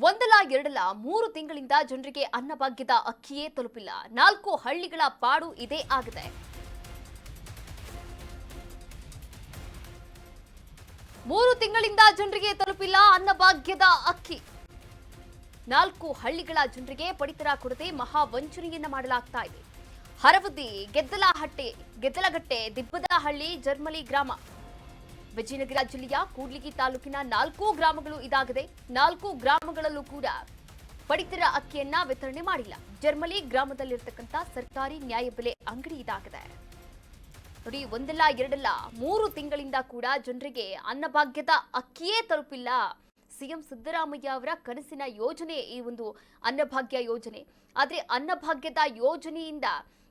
ಒಂದಲ್ಲ ಎರಡಲ್ಲ 3 ತಿಂಗಳಿಂದ ಜನರಿಗೆ ಅನ್ನಭಾಗ್ಯದ ಅಕ್ಕಿಯೇ ತಲುಪಿಲ್ಲ. 4 ಹಳ್ಳಿಗಳ ಪಾಡು ಇದೇ ಆಗಿದೆ. 3 ತಿಂಗಳಿಂದ ಜನರಿಗೆ ತಲುಪಿಲ್ಲ ಅನ್ನಭಾಗ್ಯದ ಅಕ್ಕಿ. 4 ಹಳ್ಳಿಗಳ ಜನರಿಗೆ ಪಡಿತರ ಕೊಡದೆ ಮಹಾ ವಂಚನೆಯನ್ನ ಮಾಡಲಾಗ್ತಾ ಇದೆ. ಹರವದಿ, ಗೆದ್ದಲಗಟ್ಟೆ, ದಿಬ್ಬದಹಳ್ಳಿ, ಜರ್ಮಲಿ ಗ್ರಾಮ. ವಿಜಯನಗರ ಜಿಲ್ಲೆಯ ಕೂಡ್ಲಿಗಿ ತಾಲೂಕಿನ 4 ಗ್ರಾಮಗಳು ಇದಾಗಿದೆ. 4 ಗ್ರಾಮಗಳಲ್ಲೂ ಕೂಡ ಪಡಿತರ ಅಕ್ಕಿಯನ್ನ ವಿತರಣೆ ಮಾಡಿಲ್ಲ. ಜರ್ಮಲಿ ಗ್ರಾಮದಲ್ಲಿರ್ತಕ್ಕಂಥ ಸರ್ಕಾರಿ ನ್ಯಾಯಬೆಲೆ ಅಂಗಡಿ ಇದಾಗಿದೆ. ನೋಡಿ, ಒಂದಲ್ಲ ಎರಡಲ್ಲ 3 ತಿಂಗಳಿಂದ ಕೂಡ ಜನರಿಗೆ ಅನ್ನಭಾಗ್ಯದ ಅಕ್ಕಿಯೇ ತಲುಪಿಲ್ಲ. ಸಿಎಂ ಸಿದ್ದರಾಮಯ್ಯ ಅವರ ಕನಸಿನ ಯೋಜನೆ ಈ ಒಂದು ಅನ್ನಭಾಗ್ಯ ಯೋಜನೆ. ಆದ್ರೆ ಅನ್ನಭಾಗ್ಯದ ಯೋಜನೆಯಿಂದ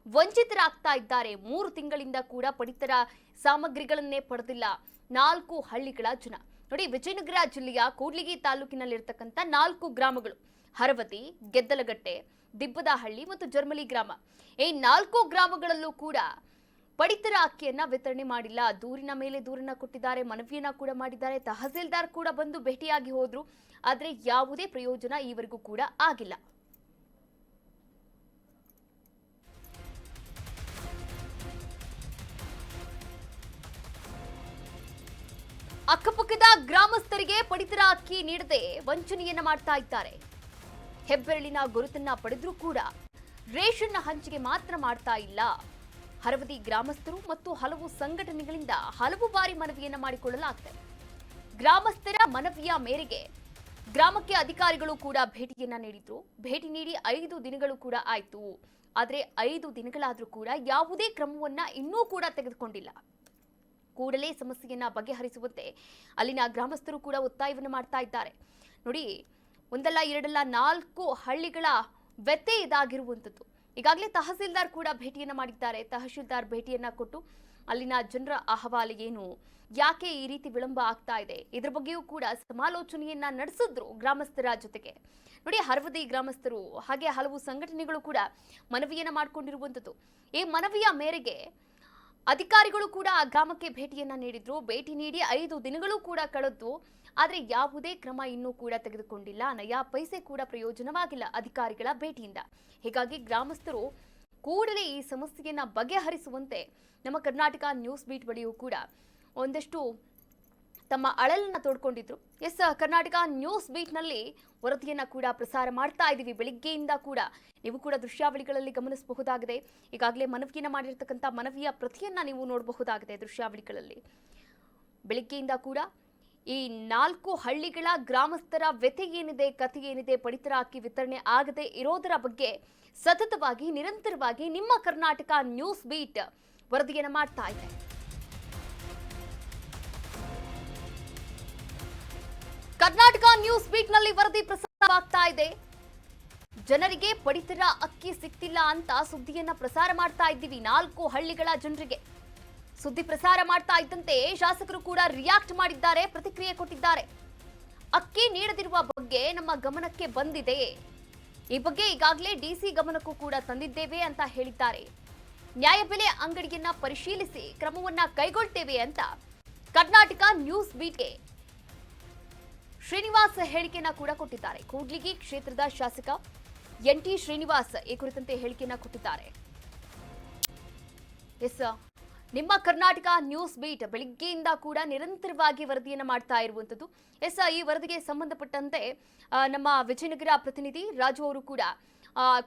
ವಂಚಿತರಾಗ್ತಾ ಇದ್ದಾರೆ. 3 ತಿಂಗಳಿಂದ ಕೂಡ ಪಡಿತರ ಸಾಮಗ್ರಿಗಳನ್ನೇ ಪಡೆದಿಲ್ಲ 4 ಹಳ್ಳಿಗಳ ಜನ. ನೋಡಿ, ವಿಜಯನಗರ ಜಿಲ್ಲೆಯ ಕೂಡ್ಲಿಗಿ ತಾಲೂಕಿನಲ್ಲಿರ್ತಕ್ಕಂಥ 4 ಗ್ರಾಮಗಳು ಹರವದಿ, ಗೆದ್ದಲಗಟ್ಟೆ, ದಿಬ್ಬದಹಳ್ಳಿ ಮತ್ತು ಜರ್ಮಲಿ ಗ್ರಾಮ. ಈ 4 ಗ್ರಾಮಗಳಲ್ಲೂ ಕೂಡ ಪಡಿತರ ಅಕ್ಕಿಯನ್ನ ವಿತರಣೆ ಮಾಡಿಲ್ಲ. ದೂರಿನ ಮೇಲೆ ದೂರನ್ನ ಕೊಟ್ಟಿದ್ದಾರೆ, ಮನವಿಯನ್ನ ಕೂಡ ಮಾಡಿದ್ದಾರೆ. ತಹಸೀಲ್ದಾರ್ ಕೂಡ ಬಂದು ಭೇಟಿಯಾಗಿ ಹೋದ್ರು. ಆದ್ರೆ ಯಾವುದೇ ಪ್ರಯೋಜನ ಈವರೆಗೂ ಕೂಡ ಆಗಿಲ್ಲ. ಅಕ್ಕಪಕ್ಕದ ಗ್ರಾಮಸ್ಥರಿಗೆ ಪಡಿತರ ಅಕ್ಕಿ ನೀಡದೆ ವಂಚನೆಯನ್ನ ಮಾಡ್ತಾ ಇದ್ದಾರೆ. ಹೆಬ್ಬೆರಳಿನ ಗುರುತನ್ನ ಪಡೆದ್ರೂ ಕೂಡ ರೇಷನ್ ಹಂಚಿಕೆ ಮಾತ್ರ ಮಾಡ್ತಾ ಇಲ್ಲ. ಹರವದಿ ಗ್ರಾಮಸ್ಥರು ಮತ್ತು ಹಲವು ಸಂಘಟನೆಗಳಿಂದ ಹಲವು ಬಾರಿ ಮನವಿಯನ್ನ ಮಾಡಿಕೊಳ್ಳಲಾಗಿದೆ. ಗ್ರಾಮಸ್ಥರ ಮನವಿಯ ಮೇರೆಗೆ ಗ್ರಾಮಕ್ಕೆ ಅಧಿಕಾರಿಗಳು ಕೂಡ ಭೇಟಿಯನ್ನ ನೀಡಿದ್ರು. ಭೇಟಿ ನೀಡಿ 5 ದಿನಗಳು ಕೂಡ ಆಯ್ತು. ಆದ್ರೆ 5 ದಿನಗಳಾದ್ರೂ ಕೂಡ ಯಾವುದೇ ಕ್ರಮವನ್ನ ಇನ್ನೂ ಕೂಡ ತೆಗೆದುಕೊಂಡಿಲ್ಲ. ಕೂಡಲೇ ಸಮಸ್ಯೆಯನ್ನ ಬಗೆಹರಿಸುವಂತೆ ಅಲ್ಲಿನ ಗ್ರಾಮಸ್ಥರು ಕೂಡ ಒತ್ತಾಯವನ್ನು ಮಾಡ್ತಾ ಇದ್ದಾರೆ. ನೋಡಿ, ಒಂದಲ್ಲ ಎರಡಲ್ಲ 4 ಹಳ್ಳಿಗಳ ವ್ಯಥೆ ಇದಾಗಿರುವಂಥದ್ದು. ಈಗಾಗಲೇ ತಹಸೀಲ್ದಾರ್ ಕೂಡ ಭೇಟಿಯನ್ನ ಮಾಡಿದ್ದಾರೆ. ತಹಶೀಲ್ದಾರ್ ಭೇಟಿಯನ್ನ ಕೊಟ್ಟು ಅಲ್ಲಿನ ಜನರ ಅಹವಾಲು ಏನು, ಯಾಕೆ ಈ ರೀತಿ ವಿಳಂಬ ಆಗ್ತಾ ಇದೆ, ಇದ್ರ ಬಗ್ಗೆಯೂ ಕೂಡ ಸಮಾಲೋಚನೆಯನ್ನ ನಡೆಸಿದ್ರು ಗ್ರಾಮಸ್ಥರ ಜೊತೆಗೆ. ನೋಡಿ, ಹರವದಿ ಗ್ರಾಮಸ್ಥರು ಹಾಗೆ ಹಲವು ಸಂಘಟನೆಗಳು ಕೂಡ ಮನವಿಯನ್ನ ಮಾಡಿಕೊಂಡಿರುವಂಥದ್ದು. ಈ ಮನವಿಯ ಮೇರೆಗೆ ಅಧಿಕಾರಿಗಳು ಕೂಡ ಆ ಗ್ರಾಮಕ್ಕೆ ಭೇಟಿಯನ್ನ ನೀಡಿದ್ರು. ಭೇಟಿ ನೀಡಿ 5 ದಿನಗಳು ಕೂಡ ಕಳೆದು, ಆದರೆ ಯಾವುದೇ ಕ್ರಮ ಇನ್ನೂ ಕೂಡ ತೆಗೆದುಕೊಂಡಿಲ್ಲ. ನಯಾ ಪೈಸೆ ಕೂಡ ಪ್ರಯೋಜನವಾಗಿಲ್ಲ ಅಧಿಕಾರಿಗಳ ಭೇಟಿಯಿಂದ. ಹೀಗಾಗಿ ಗ್ರಾಮಸ್ಥರು ಕೂಡಲೇ ಈ ಸಮಸ್ಯೆಯನ್ನ ಬಗೆಹರಿಸುವಂತೆ ನಮ್ಮ ಕರ್ನಾಟಕ ನ್ಯೂಸ್ ಬೀಟ್ ಬಳಿಯೂ ಕೂಡ ಒಂದಷ್ಟು ತಮ್ಮ ಅಳಲನ್ನ ತೋಡ್ಕೊಂಡಿದ್ರು. ಕರ್ನಾಟಕ ನ್ಯೂಸ್ ಬೀಟ್ನಲ್ಲಿ ವರದಿಯನ್ನ ಕೂಡ ಪ್ರಸಾರ ಮಾಡ್ತಾ ಇದ್ದೀವಿ. ಬೆಳಿಗ್ಗೆಯಿಂದ ಕೂಡ ನೀವು ಕೂಡ ದೃಶ್ಯಾವಳಿಗಳಲ್ಲಿ ಗಮನಿಸಬಹುದಾಗಿದೆ. ಈಗಾಗಲೇ ಮನವಿಯನ್ನ ಮಾಡಿರ್ತಕ್ಕಂಥ ಮನವಿಯ ಪ್ರತಿಯನ್ನ ನೀವು ನೋಡಬಹುದಾಗಿದೆ ದೃಶ್ಯಾವಳಿಗಳಲ್ಲಿ. ಬೆಳಿಗ್ಗೆಯಿಂದ ಕೂಡ ಈ 4 ಹಳ್ಳಿಗಳ ಗ್ರಾಮಸ್ಥರ ವ್ಯಥೆ ಏನಿದೆ, ಕಥೆ ಏನಿದೆ, ಪಡಿತರ ಅಕ್ಕಿ ವಿತರಣೆ ಆಗದೆ ಇರೋದರ ಬಗ್ಗೆ ಸತತವಾಗಿ ನಿರಂತರವಾಗಿ ನಿಮ್ಮ ಕರ್ನಾಟಕ ನ್ಯೂಸ್ ಬೀಟ್ ವರದಿಯನ್ನ ಮಾಡ್ತಾ ಇದೆ. ಕರ್ನಾಟಕ ನ್ಯೂಸ್ ಬೀಟ್ ನಲ್ಲಿ ವರದಿ ಪ್ರಸಾರವಾಗ್ತಾ ಇದೆ. ಜನರಿಗೆ ಪಡಿತರ ಅಕ್ಕಿ ಸಿಗ್ತಿಲ್ಲ ಅಂತ ಸುದ್ದಿಯನ್ನ ಪ್ರಸಾರ ಮಾಡ್ತಾ ಇದ್ದೀವಿ. 4 ಹಳ್ಳಿಗಳ ಜನರಿಗೆ ಸುದ್ದಿ ಪ್ರಸಾರ ಮಾಡ್ತಾ ಇದ್ದಂತೆ ಶಾಸಕರು ಕೂಡ ರಿಯಾಕ್ಟ್ ಮಾಡಿದ್ದಾರೆ, ಪ್ರತಿಕ್ರಿಯೆ ಕೊಟ್ಟಿದ್ದಾರೆ. ಅಕ್ಕಿ ನೀಡದಿರುವ ಬಗ್ಗೆ ನಮ್ಮ ಗಮನಕ್ಕೆ ಬಂದಿದೆ. ಈ ಬಗ್ಗೆ ಈಗಾಗಲೇ ಡಿಸಿ ಗಮನಕ್ಕೂ ಕೂಡ ತಂದಿದ್ದೇವೆ ಅಂತ ಹೇಳಿದ್ದಾರೆ. ನ್ಯಾಯಬೆಲೆ ಅಂಗಡಿಯನ್ನ ಪರಿಶೀಲಿಸಿ ಕ್ರಮವನ್ನ ಕೈಗೊಳ್ತೇವೆ ಅಂತ ಕರ್ನಾಟಕ ನ್ಯೂಸ್ ಬೀಟ್ಗೆ ಶ್ರೀನಿವಾಸ್ ಹೇಳಿಕೆಯನ್ನ ಕೂಡ ಕೊಟ್ಟಿದ್ದಾರೆ. ಕೂಡ್ಲಿಗಿ ಕ್ಷೇತ್ರದ ಶಾಸಕ NT ಶ್ರೀನಿವಾಸ್ ಈ ಕುರಿತಂತೆ ಹೇಳಿಕೆಯನ್ನ ಕೊಟ್ಟಿದ್ದಾರೆ. ನಿಮ್ಮ ಕರ್ನಾಟಕ ನ್ಯೂಸ್ ಬೀಟ್ ಬೆಳಿಗ್ಗೆಯಿಂದ ಕೂಡ ನಿರಂತರವಾಗಿ ವರದಿಯನ್ನ ಮಾಡ್ತಾ ಇರುವಂತದ್ದು. ಈ ವರದಿಗೆ ಸಂಬಂಧಪಟ್ಟಂತೆ ನಮ್ಮ ವಿಜಯನಗರ ಪ್ರತಿನಿಧಿ ರಾಜು ಅವರು ಕೂಡ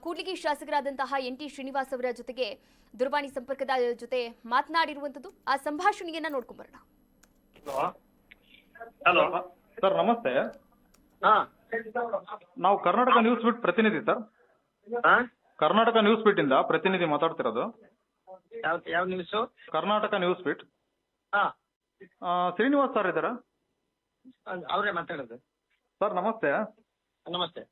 ಕೂಡ್ಲಿಗಿ ಶಾಸಕರಾದಂತಹ NT ಶ್ರೀನಿವಾಸ್ ಅವರ ಜೊತೆಗೆ ದೂರವಾಣಿ ಸಂಪರ್ಕದ ಜೊತೆ ಮಾತನಾಡಿರುವಂತದ್ದು. ಆ ಸಂಭಾಷಣೆಯನ್ನ ನೋಡ್ಕೊಂಡ್ ಬರೋಣ. ಹಲೋ ಸರ್, ನಮಸ್ತೆ. ನಾವು ಕರ್ನಾಟಕ ನ್ಯೂಸ್ ಬೀಟ್ ಪ್ರತಿನಿಧಿ ಸರ್. ಕರ್ನಾಟಕ ನ್ಯೂಸ್ ಬೀಟ್ ಇಂದ ಪ್ರತಿನಿಧಿ ಮಾತಾಡ್ತಿರೋದು. ಯಾವ news? Karnataka News Beat. Srinivas sir ಇದ್ದಾರಾ? ಅವರೇ ಮಾತಾಡೋದು ಸರ್. ನಮಸ್ತೆ. ನಮಸ್ತೆ.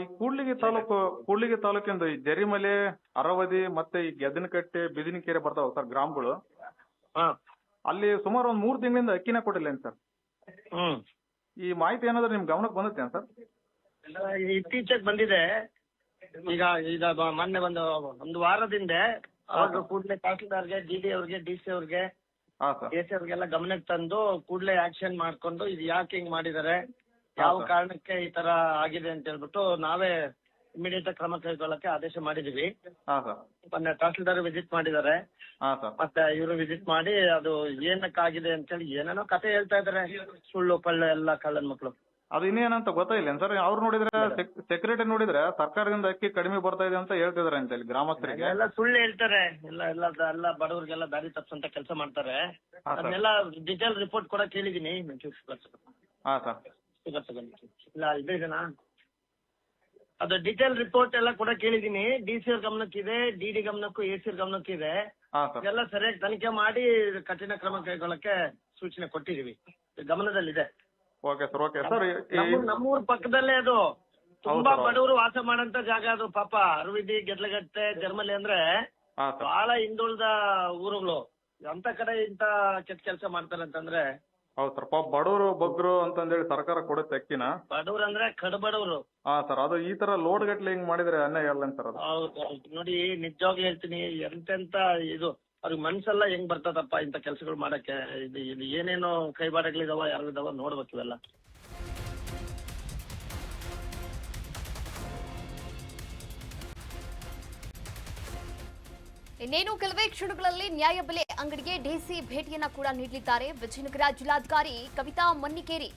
ಈ ಕೂಡ್ಲಿಗಿ ತಾಲೂಕಿಂದ ಈ ಜರಿಮಲೆ, ಹರವದಿ ಮತ್ತೆ ಈ ಗೆದ್ದನಕಟ್ಟೆ, ಬಿದಿನಕೆರೆ ಬರ್ತಾವ ಸರ್ ಗ್ರಾಮಗಳು. ಅಲ್ಲಿ ಸುಮಾರು ಒಂದು 3 ತಿಂಗಳಿಂದ ಅಕ್ಕಿನ ಕೊಟ್ಟಿಲ್ಲ ಸರ್. ಈ ಮಾಹಿತಿ ಏನಾದ್ರು ನಿಮ್ ಗಮನಕ್ಕೆ ಬಂದತ್ತೇನು ಸರ್? ಇತ್ತೀಚೆಗೆ ಬಂದಿದೆ. ಈಗ ಮೊನ್ನೆ ಒಂದು ವಾರದಿಂದ ಕೂಡಲೇ ತಹಸೀಲ್ದಾರ್ಗೆ, DD ಅವ್ರಿಗೆ, DC ಅವ್ರಿಗೆ, AC ಅವ್ರಿಗೆಲ್ಲ ಗಮನಕ್ಕೆ ತಂದು ಕೂಡಲೇ ಆಕ್ಷನ್ ಮಾಡ್ಕೊಂಡು ಇದು ಯಾಕೆ ಹಿಂಗ್ ಮಾಡಿದ್ದಾರೆ, ಯಾವ ಸರ್. ಕಾರಣಕ್ಕೆ ಈ ತರ ಆಗಿದೆ ಅಂತ ಹೇಳ್ಬಿಟ್ಟು ನಾವೇ ಇಮಿಡಿಯೇಟ್ ಕ್ರಮ ಕೈಗೊಳ್ಳಕ್ಕೆ ಆದೇಶ ಮಾಡಿದೀವಿ. ಹಾ ಸರ್. ಮೊನ್ನೆ ತಹಸೀಲ್ದಾರ್ ವಿಸಿಟ್ ಮಾಡಿದ್ದಾರೆ. ಹಾ ಸರ್. ಮತ್ತೆ ಇವರು ವಿಸಿಟ್ ಮಾಡಿ ಅದು ಏನಕ್ಕಾಗಿದೆ ಅಂತೇಳಿ ಏನೇನೋ ಕತೆ ಹೇಳ್ತಾ ಇದಾರೆ, ಸುಳ್ಳು ಪಳ್ಳು ಎಲ್ಲ ಕಳ್ಳನ್ ಮಕ್ಳು. ಅದು ಇನ್ನೇನಂತ ಗೊತ್ತಾಯಿಲ್ಲ ಸರ್. ಅವ್ರು ನೋಡಿದ್ರೆ ಸೆಕ್ಯೂರಿಟಿ ನೋಡಿದ್ರೆ ಸರ್ಕಾರದಿಂದ ಅಕ್ಕಿ ಕಡಿಮೆ ಬರ್ತಾ ಇದೆ ಅಂತ ಹೇಳ್ತಿದಾರೆ ಅಂತ ಹೇಳಿ ಗ್ರಾಮಸ್ಥರಿಗೆ. ಎಲ್ಲ ಸುಳ್ಳು ಹೇಳ್ತಾರೆ, ಎಲ್ಲ ಬಡವರಿಗೆಲ್ಲ ದಾರಿ ತಪ್ಪಿಸಂತ ಕೆಲಸ ಮಾಡ್ತಾರೆ. ಹಾ ಸರ್. ಅದನ್ನೆಲ್ಲ ಡಿಟೇಲ್ ರಿಪೋರ್ಟ್ ಕೂಡ ಕೇಳಿದೀನಿ. ಹಾ ಸರ್. ಇಲ್ಲ ಇದೆನಾ ಅದು ಡಿಟೇಲ್ ರಿಪೋರ್ಟ್ ಎಲ್ಲ ಕೂಡ ಕೇಳಿದೀನಿ. DC ಅವ್ರ ಗಮನಕ್ಕಿದೆ, DD ಗಮನಕ್ಕೂ AC ಅವ್ರ ಗಮನಕ್ಕಿದೆ. ಹಾ ಸರ್. ಎಲ್ಲ ಸರಿಯಾಗಿ ತನಿಖೆ ಮಾಡಿ ಕಠಿಣ ಕ್ರಮ ಕೈಗೊಳ್ಳಕ್ಕೆ ಸೂಚನೆ ಕೊಟ್ಟಿದೀವಿ, ಗಮನದಲ್ಲಿದೆ. Okay sir. Okay sir. ನಮ್ಮೂರ್ ಪಕ್ಕದಲ್ಲೇ ಅದು ತುಂಬಾ ಹೌದು. ಬಡವರು ವಾಸ ಮಾಡಂತ ಜಾಗ ಅದು. ಪಾಪ ಅರವಿದಿ, ಗೆದ್ಲಗಟ್ಟೆ, ಜರ್ಮಲಿ ಅಂದ್ರೆ ಹಾ ಸರ್. ಬಹಳ ಹಿಂದುಳಿದ ಊರುಗಳು. ಅಂತ ಕಡೆ ಇಂತ ಕೆಟ್ಟ ಕೆಲಸ ಮಾಡ್ತಾರೆ ಅಂತಂದ್ರೆ ಹೌದು ಸರ್. ಪಾಪ ಬಡವರು ಬಗ್ರು ಅಂತಂದೇಳಿ ಸರ್ಕಾರ ಕೊಡುತ್ತೆ ಅಕ್ಕಿನ. ಬಡವ್ರು ಅಂದ್ರೆ ಕಡುಬಡವರು. ಹಾ ಸರ್. ಅದು ಈ ತರ ಲೋಡ್ ಗಟ್ಲೆ ಹಿಂಗ್ ಮಾಡಿದ್ರೆ ಅನ್ಯಾಯ ಅಲ್ಲ ಸರ್ ಅದು. ಹೌದು ನೋಡಿ, ನಿಜವಾಗ್ಲೂ ಹೇಳ್ತೀನಿ, ಎಂತೆಂತ ಇದು ಅವ್ರಿಗೆ ಮನ್ಸೆಲ್ಲ ಹೆಂಗ್ ಬರ್ತದಪ್ಪ ಇಂತ ಕೆಲ್ಸಗಳು ಮಾಡಕ್ಕೆ. ಇದು ಏನೇನೋ ಕೈವಾಡಗಳಿದಾವ, ಯಾರಿದಾವ ನೋಡ್ಬೇಕು ಇವೆಲ್ಲ. ಇನ್ನೇನು ಕೆಲವೇ ಕ್ಷಣಗಳಲ್ಲಿ ನ್ಯಾಯಬೆಲೆ ಅಂಗಡಿಗೆ ಡಿಸಿ ಭೇಟಿಯನ್ನ ಕೂಡ ನೀಡಲಿದ್ದಾರೆ. ವಿಜಯನಗರ ಜಿಲ್ಲಾಧಿಕಾರಿ ಕವಿತಾ ಮನ್ನಿಕೇರಿ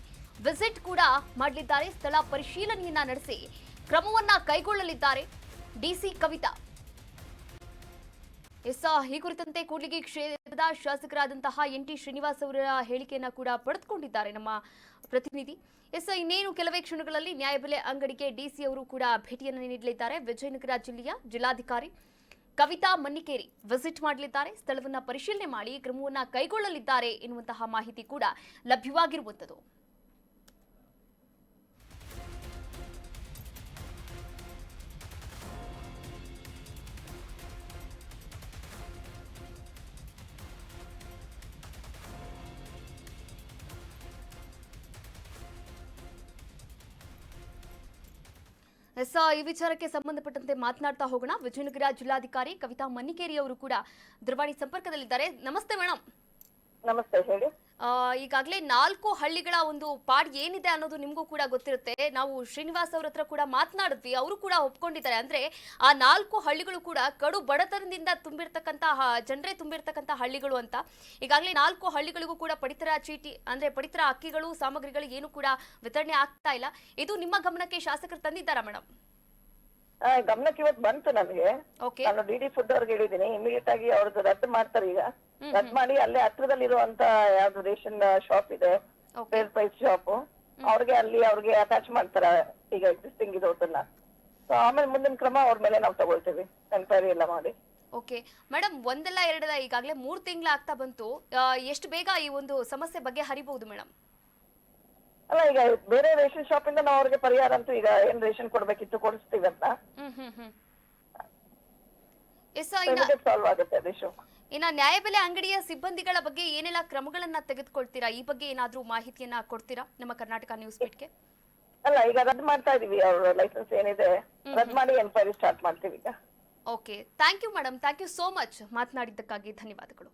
ವಿಸಿಟ್ ಕೂಡ ಮಾಡಲಿದ್ದಾರೆ. ಸ್ಥಳ ಪರಿಶೀಲನೆಯನ್ನ ನಡೆಸಿ ಕ್ರಮವನ್ನ ಕೈಗೊಳ್ಳಲಿದ್ದಾರೆ ಡಿಸಿ ಕವಿತಾ. ಈ ಕುರಿತಂತೆ ಕೂಡ್ಲಿಗಿ ಕ್ಷೇತ್ರದ ಶಾಸಕರಾದಂತಹ NT ಶ್ರೀನಿವಾಸ್ ಅವರ ಹೇಳಿಕೆಯನ್ನ ಕೂಡ ಪಡೆದುಕೊಂಡಿದ್ದಾರೆ ನಮ್ಮ ಪ್ರತಿನಿಧಿ. ಇನ್ನೇನು ಕೆಲವೇ ಕ್ಷಣಗಳಲ್ಲಿ ನ್ಯಾಯಬೆಲೆ ಅಂಗಡಿಗೆ ಡಿಸಿ ಅವರು ಕೂಡ ಭೇಟಿಯನ್ನು ನೀಡಲಿದ್ದಾರೆ. ವಿಜಯನಗರ ಜಿಲ್ಲೆಯ ಜಿಲ್ಲಾಧಿಕಾರಿ ಕವಿತಾ ಮನ್ನಿಕೇರಿ ವಿಸಿಟ್ ಮಾಡಲಿದ್ದಾರೆ. ಸ್ಥಳವನ್ನ ಪರಿಶೀಲನೆ ಮಾಡಿ ಕ್ರಮವನ್ನ ಕೈಗೊಳ್ಳಲಿದ್ದಾರೆ ಎನ್ನುವಂತಹ ಮಾಹಿತಿ ಕೂಡ ಲಭ್ಯವಾಗಿರುವಂತದ್ದು. ಈ ವಿಚಾರಕ್ಕೆ ಸಂಬಂಧಪಟ್ಟಂತೆ ಮಾತನಾಡ್ತಾ ಹೋಗೋಣ. ವಿಜಯನಗರ ಜಿಲ್ಲಾಧಿಕಾರಿ ಕವಿತಾ ಮನ್ನಿಕೇರಿ ಅವರು ಕೂಡ ದೂರವಾಣಿ ಸಂಪರ್ಕದಲ್ಲಿದ್ದಾರೆ. ನಮಸ್ತೆ ಮೇಡಮ್. ನಮಸ್ತೆ, ಹೇಳಿ. ಈಗಾಗಲೇ 4 ಹಳ್ಳಿಗಳ ಒಂದು ಪಾಡ್ ಏನಿದೆ ಅನ್ನೋದು ನಿಮಗೂ ಕೂಡ ಗೊತ್ತಿರುತ್ತೆ. ನಾವು ಶ್ರೀನಿವಾಸ್ ಅವ್ರ ಹತ್ರ ಕೂಡ ಮಾತನಾಡಿದ್ವಿ, ಅವರು ಕೂಡ ಒಪ್ಕೊಂಡಿದ್ದಾರೆ. ಅಂದ್ರೆ ಆ 4 ಹಳ್ಳಿಗಳು ಕೂಡ ಕಡು ಬಡತನದಿಂದ ತುಂಬಿರ್ತಕ್ಕಂತಹ ಜನರೇ ತುಂಬಿರ್ತಕ್ಕಂಥ ಹಳ್ಳಿಗಳು ಅಂತ. ಈಗಾಗಲೇ 4 ಹಳ್ಳಿಗಳಿಗೂ ಕೂಡ ಪಡಿತರ ಚೀಟಿ ಅಂದ್ರೆ ಪಡಿತರ ಅಕ್ಕಿಗಳು, ಸಾಮಗ್ರಿಗಳು ಏನು ಕೂಡ ವಿತರಣೆ ಆಗ್ತಾ ಇಲ್ಲ. ಇದು ನಿಮ್ಮ ಗಮನಕ್ಕೆ ಶಾಸಕರು ತಂದಿದ್ದಾರಾ ಮೇಡಮ್? ಗಮನಕ್ಕೆ ಇವತ್ತು ಬಂತು ನನಗೆ. ಓಕೆ. ನಾನು DD ಫುಡ್ ಅವ್ರಿಗೆ ಹೇಳಿದ್ದೀನಿ, ಇಮಿಡಿಯೇಟ್ ಆಗಿ ಅವ್ರದ್ದು ರದ್ದು ಮಾಡ್ತಾರೆ. ಈಗ ರದ್ದು ಮಾಡಿ ಅಲ್ಲೇ ಹತ್ರದಲ್ಲಿರುವಂತ ಯಾವ್ದು ರೇಷನ್ ಶಾಪ್ ಇದೆ, ಫೇರ್ ಪ್ರೈಸ್ ಶಾಪ್, ಅವ್ರಿಗೆ ಅವ್ರಿಗೆ ಅಟ್ಯಾಚ್ ಮಾಡ್ತಾರೆ ಈಗ ಎಕ್ಸಿಸ್ಟಿಂಗ್ ಇರೋದನ್ನ. ಸೊ ಆಮೇಲೆ ಮುಂದಿನ ಕ್ರಮ ಅವ್ರ ಮೇಲೆ ನಾವು ತಗೊಳ್ತೀವಿ, ಎನ್ಕ್ವೈರಿ ಎಲ್ಲ ಮಾಡಿ. ಓಕೆ ಮೇಡಮ್, ಒಂದಲ್ಲ ಎರಡಲ್ಲ ಈಗಾಗಲೇ 3 ತಿಂಗಳು ಆಗ್ತಾ ಬಂತು. ಎಷ್ಟು ಬೇಗ ಈ ಒಂದು ಸಮಸ್ಯೆ ಬಗ್ಗೆ ಹರಿಬಹುದು ಮೇಡಮ್? ಅಲ್ಲ, ಈಗ ಬೇರೆ ರೇಷನ್ ಶಾಪ್ ಇಂದ ನಾವು ಅವ್ರಿಗೆ ಪರಿಹಾರ ಅಂತೂ ಈಗ ಏನ್ ರೇಷನ್ ಕೊಡ್ಬೇಕಿತ್ತು ಕೊಡಿಸ್ತೀವಿ ಅಂತ ಸಾಲ್ವ್ ಆಗುತ್ತೆ ಅದು ಇಶ್ಯೂ. ಇನ್ನ ನ್ಯಾಯಬೆಲೆ ಅಂಗಡಿಯ ಸಿಬ್ಬಂದಿಗಳ ಬಗ್ಗೆ ಏನೆಲ್ಲ ಕ್ರಮಗಳನ್ನ ತೆಗೆದುಕೊಳ್ತೀರಾ? ಈ ಬಗ್ಗೆ ಏನಾದ್ರೂ ಮಾಹಿತಿಯನ್ನ ಕೊಡ್ತೀರಾ ನಮ್ಮ ಕರ್ನಾಟಕ ನ್ಯೂಸ್ ಬಿಟ್ಗೆ? ಅಲ್ಲ, ಈಗ ರದ್ದು ಮಾಡ್ತಾ ಇದೀವಿ. ಅವ್ರ ಲೈಸೆನ್ಸ್ ಏನಿದೆ ರದ್ದು ಮಾಡಿ ಎನ್ಕ್ವೈರಿ ಸ್ಟಾರ್ಟ್ ಮಾಡ್ತೀವಿ ಈಗ. Okay, thank you madam. Thank you so much. ಮಾತನಾಡಿದ್ದಕ್ಕಾಗಿ ಧನ್ಯವಾದಗಳು.